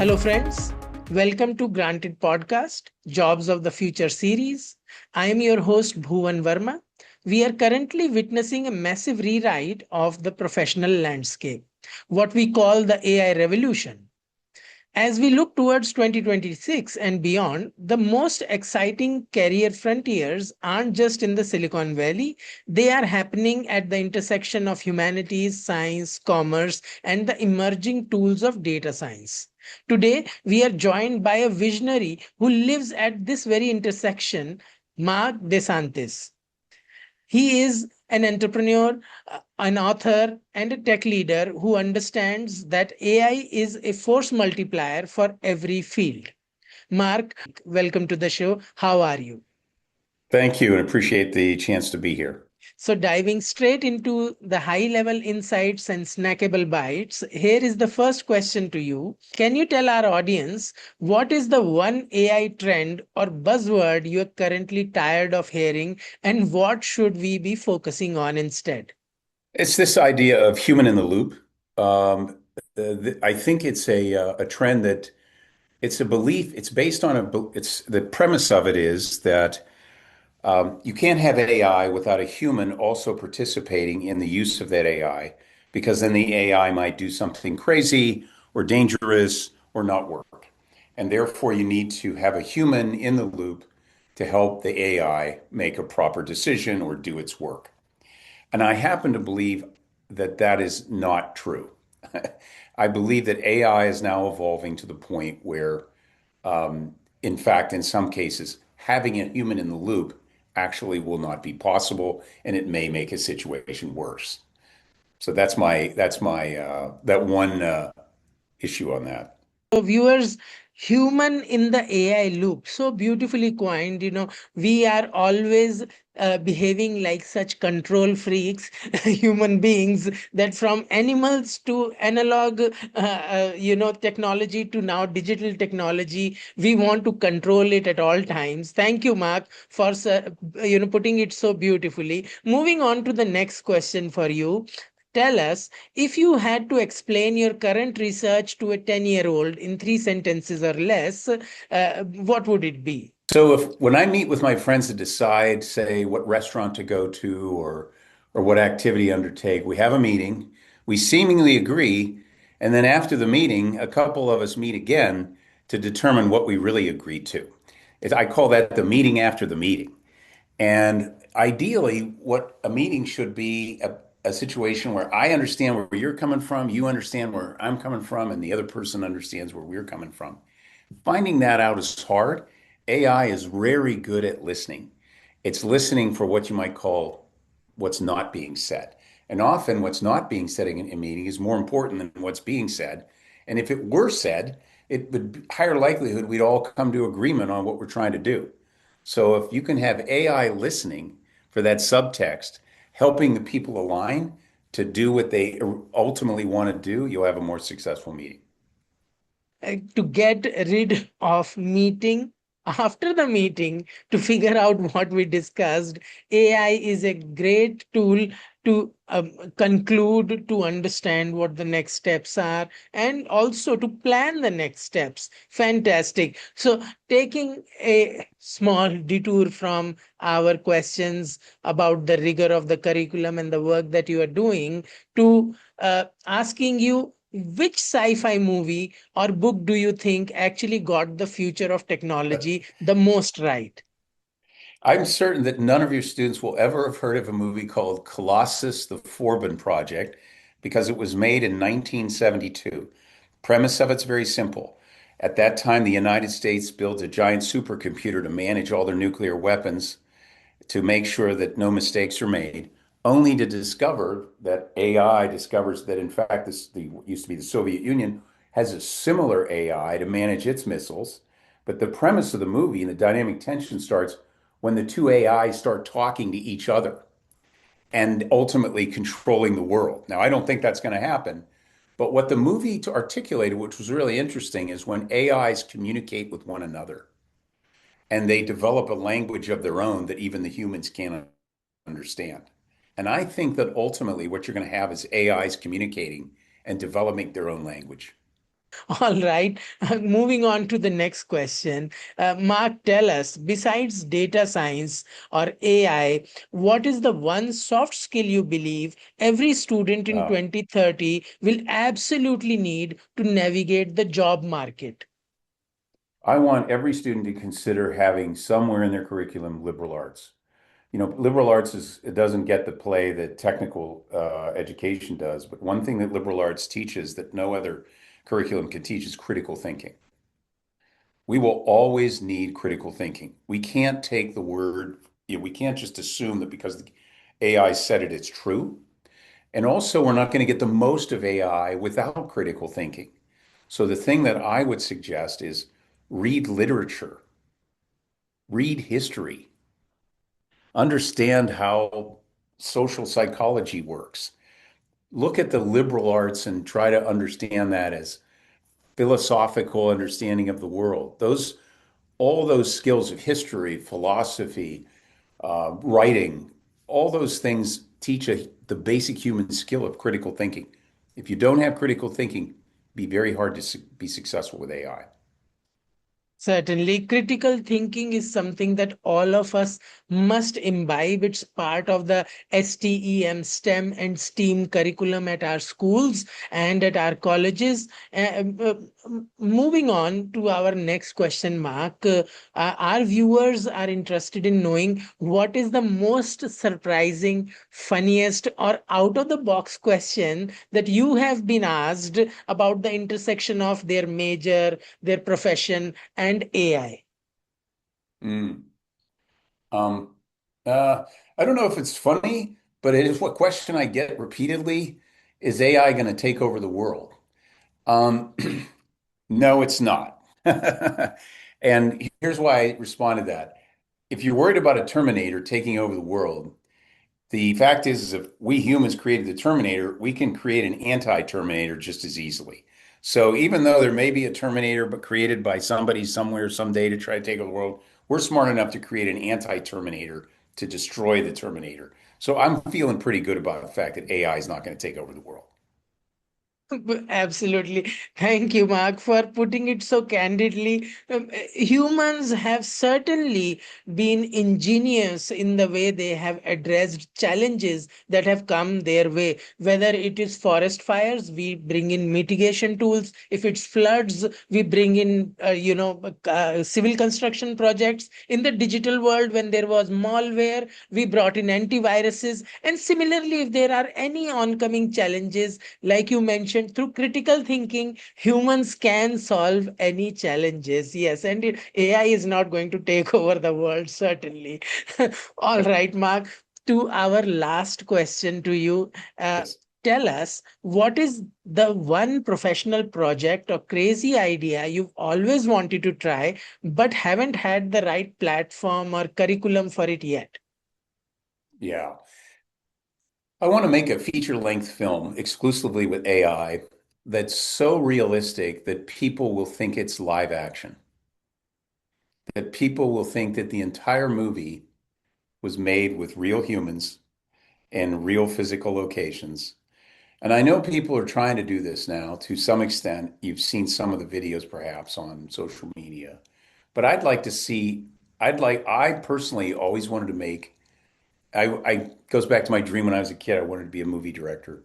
Hello, friends. Welcome to Granted Podcast, Jobs of the Future series. I am your host, Bhuvan Verma. We are currently witnessing a massive rewrite of the professional landscape, what we call the AI revolution. As we look towards 2026 and beyond, the most exciting career frontiers aren't just in the Silicon Valley, they are happening at the intersection of humanities, science, commerce, and the emerging tools of data science. Today, we are joined by a visionary who lives at this very intersection, Mark DeSantis. He is an entrepreneur, an author, and a tech leader who understands that AI is a force multiplier for every field. Mark, welcome to the show. How are you? Thank you and appreciate the chance to be here. So, diving straight into the high level insights and snackable bites, here is the first question to you. Can you tell our audience what is the one AI trend or buzzword you are currently tired of hearing, and what should we be focusing on instead? It's this idea of human in the loop. I think it's a trend that it's a belief. It's based on it's the premise of it is that you can't have AI without a human also participating in the use of that AI, because then the AI might do something crazy or dangerous or not work. And therefore, you need to have a human in the loop to help the AI make a proper decision or do its work. And I happen to believe that that is not true. I believe that AI is now evolving to the point where, in fact, in some cases, having a human in the loop actually will not be possible, and it may make a situation worse. So that's my that one issue on that. So, viewers, human in the AI loop, so beautifully coined. We are always behaving like such control freaks, human beings, that from animals to analog, technology to now digital technology, we want to control it at all times. Thank you, Mark, for putting it so beautifully. Moving on to the next question for you. Tell us, if you had to explain your current research to a 10-year-old in three sentences or less, what would it be? So if when I meet with my friends to decide, say, what restaurant to go to or what activity undertake, we have a meeting, we seemingly agree, and then after the meeting, a couple of us meet again to determine what we really agreed to. I call that the meeting after the meeting. And ideally, what a meeting should be a situation where I understand where you're coming from, you understand where I'm coming from, and the other person understands where we're coming from. Finding that out is hard. AI is very good at listening. It's listening for what you might call what's not being said. And often what's not being said in a meeting is more important than what's being said. And if it were said, it would be higher likelihood we'd all come to agreement on what we're trying to do. So if you can have AI listening for that subtext, helping the people align to do what they ultimately want to do, you'll have a more successful meeting. To get rid of meeting after the meeting to figure out what we discussed, AI is a great tool to conclude, to understand what the next steps are, and also to plan the next steps. Fantastic. So, taking a small detour from our questions about the rigor of the curriculum and the work that you are doing to asking you, which sci-fi movie or book do you think actually got the future of technology the most right? I'm certain that none of your students will ever have heard of a movie called Colossus, the Forbin Project, because it was made in 1972. Premise of it's very simple. At that time, the United States builds a giant supercomputer to manage all their nuclear weapons to make sure that no mistakes are made, only to discover that AI discovers that, in fact, used to be the Soviet Union has a similar AI to manage its missiles. But the premise of the movie and the dynamic tension starts when the two AIs start talking to each other and ultimately controlling the world. Now, I don't think that's going to happen. But what the movie articulated, which was really interesting, is when AIs communicate with one another and they develop a language of their own that even the humans can't understand. And I think that ultimately what you're going to have is AIs communicating and developing their own language. All right. Moving on to the next question. Mark, tell us, besides data science or AI, what is the one soft skill you believe every student in Uh, 2030 will absolutely need to navigate the job market? I want every student to consider having somewhere in their curriculum liberal arts. Liberal arts it doesn't get the play that technical education does, but one thing that liberal arts teaches that no other curriculum can teach is critical thinking. We will always need critical thinking. We can't take the word, we can't just assume that because the AI said it, it's true. And also, we're not going to get the most of AI without critical thinking. So the thing that I would suggest is read literature, read history, understand how social psychology works. Look at the liberal arts and try to understand that as philosophical understanding of the world. All those skills of history, philosophy, writing, all those things teach the basic human skill of critical thinking. If you don't have critical thinking, it'd be very hard to be successful with AI. Certainly, critical thinking is something that all of us must imbibe. It's part of the STEM, STEM, and STEAM curriculum at our schools and at our colleges. Moving on to our next question, Mark. Our viewers are interested in knowing what is the most surprising, funniest, or out of the box question that you have been asked about the intersection of their major, their profession, and AI. Mm. Um, uh, I don't know if it's funny, but it is what question I get repeatedly. Is AI going to take over the world? Um, no, it's not. And here's why I responded that. If you're worried about a Terminator taking over the world, the fact is if we humans created the Terminator, we can create an anti-Terminator just as easily. So even though there may be a Terminator, but created by somebody somewhere someday to try to take over the world, we're smart enough to create an anti-Terminator to destroy the Terminator. So I'm feeling pretty good about the fact that AI is not going to take over the world. Absolutely. Thank you, Mark, for putting it so candidly. Humans have certainly been ingenious in the way they have addressed challenges that have come their way. Whether it is forest fires, we bring in mitigation tools. If it's floods, we bring in, civil construction projects. In the digital world, when there was malware, we brought in antiviruses. And similarly, if there are any oncoming challenges, like you mentioned, through critical thinking, humans can solve any challenges. Yes, and AI is not going to take over the world, certainly. All right, Mark, to our last question to you. Uh, Yes. Tell us, what is the one professional project or crazy idea you've always wanted to try, but haven't had the right platform or curriculum for it yet? Yeah. I want to make a feature-length film exclusively with AI that's so realistic that people will think it's live action, that people will think that the entire movie was made with real humans and real physical locations. And I know people are trying to do this now to some extent. You've seen some of the videos perhaps on social media, but I personally always wanted to make, I goes back to my dream when I was a kid. I wanted to be a movie director.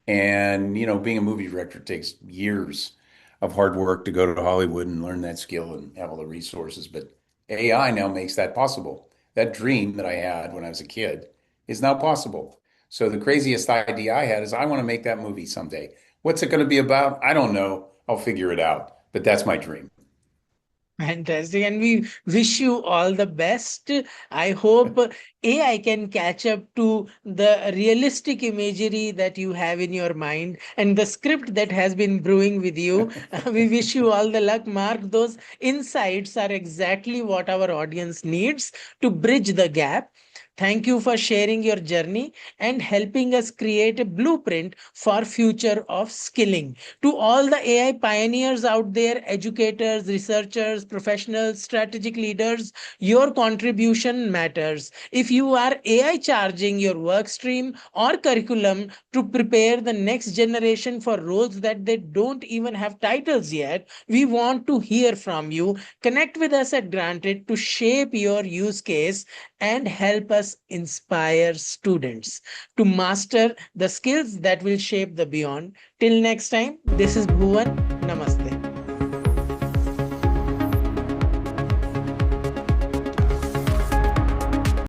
And, being a movie director takes years of hard work to go to Hollywood and learn that skill and have all the resources. But AI now makes that possible. That dream that I had when I was a kid is now possible. So the craziest idea I had is I want to make that movie someday. What's it going to be about? I don't know. I'll figure it out. But that's my dream. Fantastic. And we wish you all the best. I hope AI can catch up to the realistic imagery that you have in your mind and the script that has been brewing with you. We wish you all the luck, Mark. Those insights are exactly what our audience needs to bridge the gap. Thank you for sharing your journey and helping us create a blueprint for future of skilling. To all the AI pioneers out there, educators, researchers, professionals, strategic leaders, your contribution matters. If you are AI charging your work stream or curriculum to prepare the next generation for roles that they don't even have titles yet, we want to hear from you. Connect with us at Granted to shape your use case and help us inspire students to master the skills that will shape the beyond. Till next time, this is Bhuvan. Namaste.